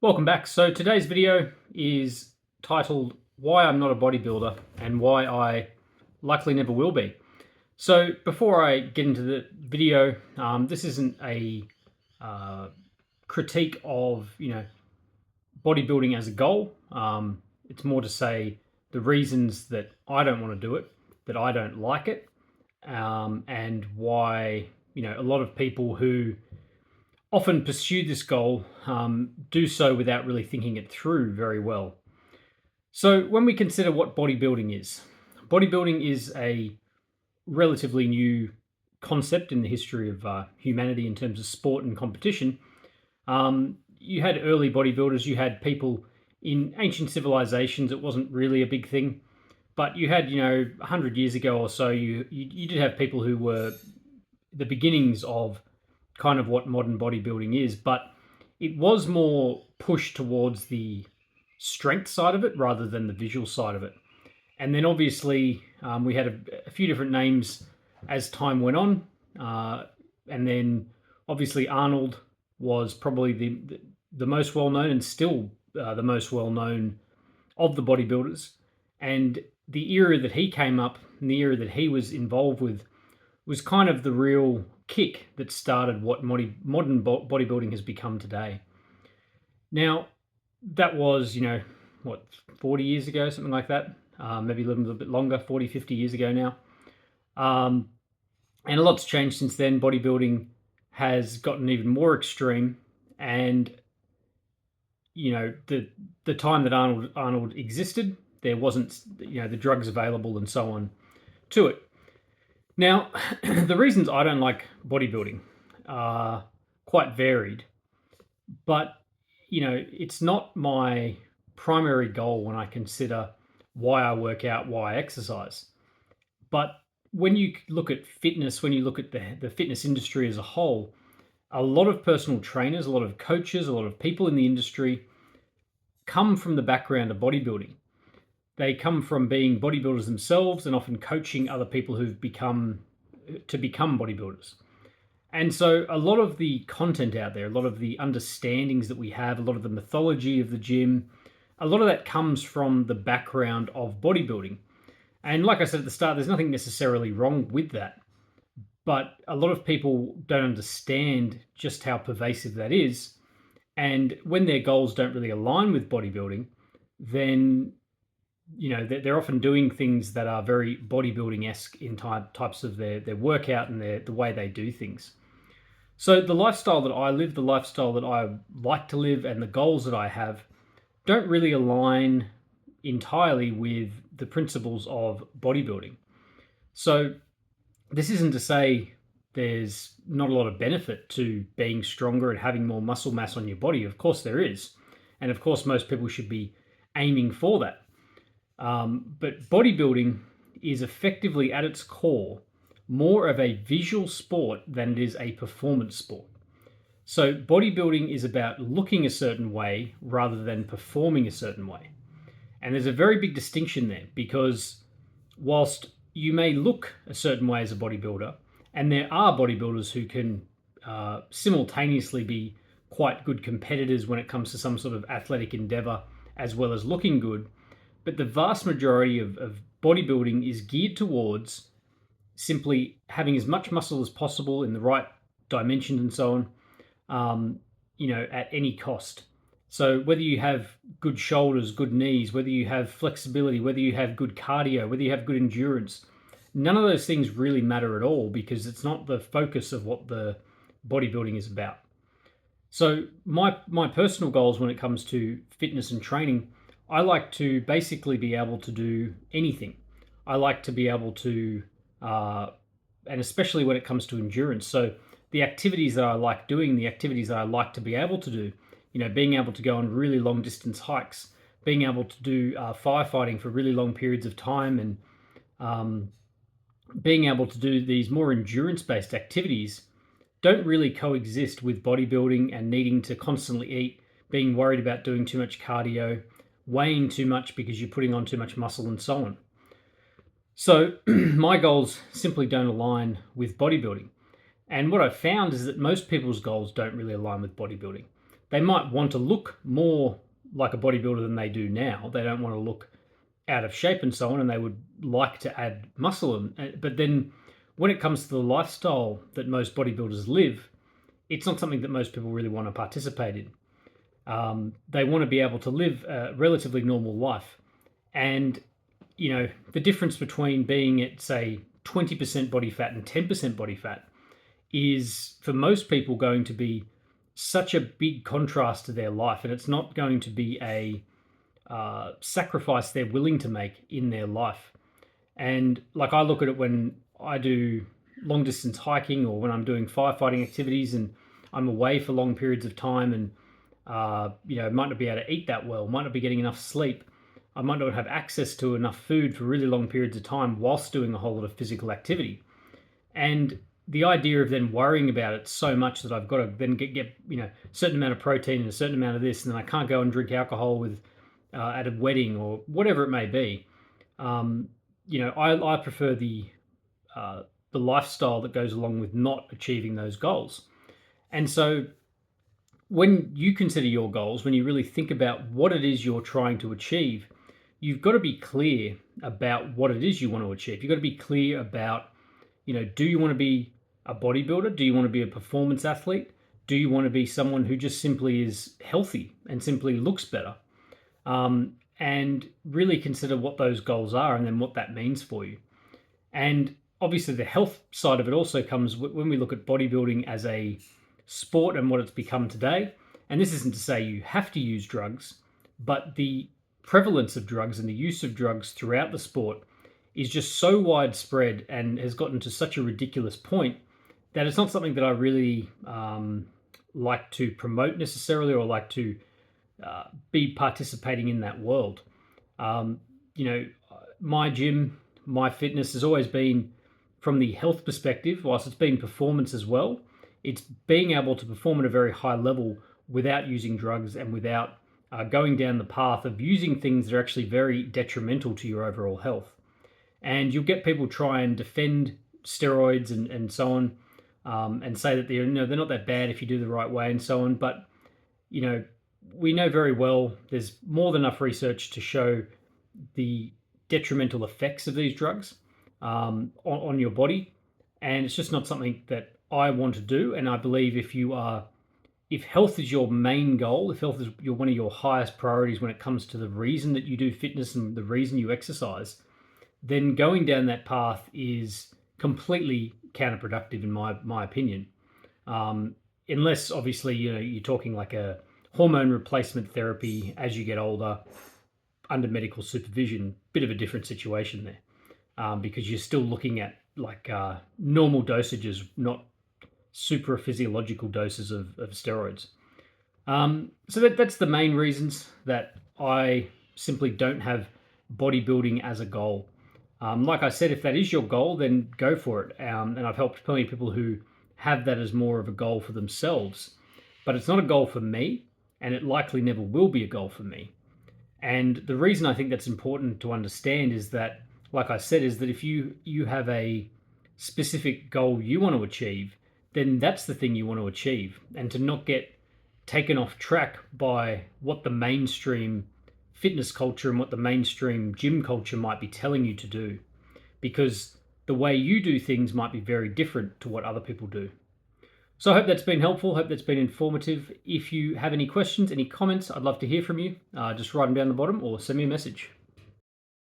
Welcome back. So today's video is titled Why I'm Not a Bodybuilder and Why I Likely Never Will Be. So before I get into the video, this isn't a critique of, bodybuilding as a goal. It's more to say the reasons that I don't want to do it, that I don't like it, and why, a lot of people who often pursue this goal do so without really thinking it through very well. So, when we consider what bodybuilding is a relatively new concept in the history of humanity in terms of sport and competition. You had early bodybuilders, you had people in ancient civilizations, it wasn't really a big thing. But you had, 100 years ago or so, you did have people who were the beginnings of kind of what modern bodybuilding is, but it was more pushed towards the strength side of it rather than the visual side of it. And then obviously we had a few different names as time went on, and then obviously Arnold was probably the most well known and still the most well known of the bodybuilders. And the era that he came up and the era that he was involved with was kind of the real kick that started what modern bodybuilding has become today. Now, that was, 40 years ago, something like that, maybe a little bit longer, 40, 50 years ago now. And a lot's changed since then. Bodybuilding has gotten even more extreme, and the time that Arnold existed, there wasn't the drugs available and so on to it. Now, the reasons I don't like bodybuilding are quite varied, but it's not my primary goal when I consider why I work out, why I exercise. But when you look at fitness, when you look at the fitness industry as a whole, a lot of personal trainers, a lot of coaches, a lot of people in the industry come from the background of bodybuilding. They come from being bodybuilders themselves and often coaching other people who've become bodybuilders. And so a lot of the content out there, a lot of the understandings that we have, a lot of the mythology of the gym, a lot of that comes from the background of bodybuilding. And like I said at the start, there's nothing necessarily wrong with that. But a lot of people don't understand just how pervasive that is. And when their goals don't really align with bodybuilding, then they're often doing things that are very bodybuilding-esque in types of their workout and the way they do things. So the lifestyle that I live, the lifestyle that I like to live, and the goals that I have don't really align entirely with the principles of bodybuilding. So this isn't to say there's not a lot of benefit to being stronger and having more muscle mass on your body. Of course there is. And of course most people should be aiming for that. But bodybuilding is effectively at its core more of a visual sport than it is a performance sport. So bodybuilding is about looking a certain way rather than performing a certain way. And there's a very big distinction there, because whilst you may look a certain way as a bodybuilder, and there are bodybuilders who can simultaneously be quite good competitors when it comes to some sort of athletic endeavor as well as looking good, but the vast majority of bodybuilding is geared towards simply having as much muscle as possible in the right dimensions and so on, at any cost. So whether you have good shoulders, good knees, whether you have flexibility, whether you have good cardio, whether you have good endurance, none of those things really matter at all, because it's not the focus of what the bodybuilding is about. So my personal goals when it comes to fitness and training, I like to basically be able to do anything. I like to be able to, and especially when it comes to endurance. So the activities that I like doing, the activities that I like to be able to do, being able to go on really long distance hikes, being able to do firefighting for really long periods of time, and being able to do these more endurance-based activities don't really coexist with bodybuilding and needing to constantly eat, being worried about doing too much cardio, weighing too much because you're putting on too much muscle and so on. So my goals simply don't align with bodybuilding. And what I've found is that most people's goals don't really align with bodybuilding. they might want to look more like a bodybuilder than they do now. They don't want to look out of shape and so on, and they would like to add muscle. But then when it comes to the lifestyle that most bodybuilders live, it's not something that most people really want to participate in. They want to be able to live a relatively normal life. And, the difference between being at, say, 20% body fat and 10% body fat is, for most people, going to be such a big contrast to their life. And it's not going to be a sacrifice they're willing to make in their life. And like, I look at it when I do long distance hiking or when I'm doing firefighting activities and I'm away for long periods of time and might not be able to eat that well, might not be getting enough sleep. I might not have access to enough food for really long periods of time whilst doing a whole lot of physical activity. And the idea of then worrying about it so much that I've got to then get a certain amount of protein and a certain amount of this, and then I can't go and drink alcohol with at a wedding or whatever it may be. I prefer the lifestyle that goes along with not achieving those goals. And so when you consider your goals, when you really think about what it is you're trying to achieve, you've got to be clear about what it is you want to achieve. You've got to be clear about, do you want to be a bodybuilder? Do you want to be a performance athlete? Do you want to be someone who just simply is healthy and simply looks better? And really consider what those goals are and then what that means for you. And obviously the health side of it also comes when we look at bodybuilding as a sport and what it's become today. And this isn't to say you have to use drugs, but the prevalence of drugs and the use of drugs throughout the sport is just so widespread and has gotten to such a ridiculous point that it's not something that I really like to promote necessarily or like to be participating in that world. My gym, my fitness has always been, from the health perspective, whilst it's been performance as well, it's being able to perform at a very high level without using drugs and without going down the path of using things that are actually very detrimental to your overall health. And you'll get people try and defend steroids and so on, and say that they're not that bad if you do the right way and so on. But, we know very well there's more than enough research to show the detrimental effects of these drugs on your body. And it's just not something that I want to do. And I believe if health is your main goal, if health is one of your highest priorities when it comes to the reason that you do fitness and the reason you exercise, then going down that path is completely counterproductive in my opinion. Unless obviously, you're talking like a hormone replacement therapy as you get older under medical supervision, bit of a different situation there, because you're still looking at like normal dosages, not super physiological doses of steroids. So that's the main reasons that I simply don't have bodybuilding as a goal. Like I said, if that is your goal, then go for it. And I've helped plenty of people who have that as more of a goal for themselves. But it's not a goal for me, and it likely never will be a goal for me. And the reason I think that's important to understand is that, like I said, is that if you have a specific goal you want to achieve, then that's the thing you want to achieve. And to not get taken off track by what the mainstream fitness culture and what the mainstream gym culture might be telling you to do, because the way you do things might be very different to what other people do. So I hope that's been helpful. Hope that's been informative. If you have any questions, any comments, I'd love to hear from you. Just write them down the bottom or send me a message.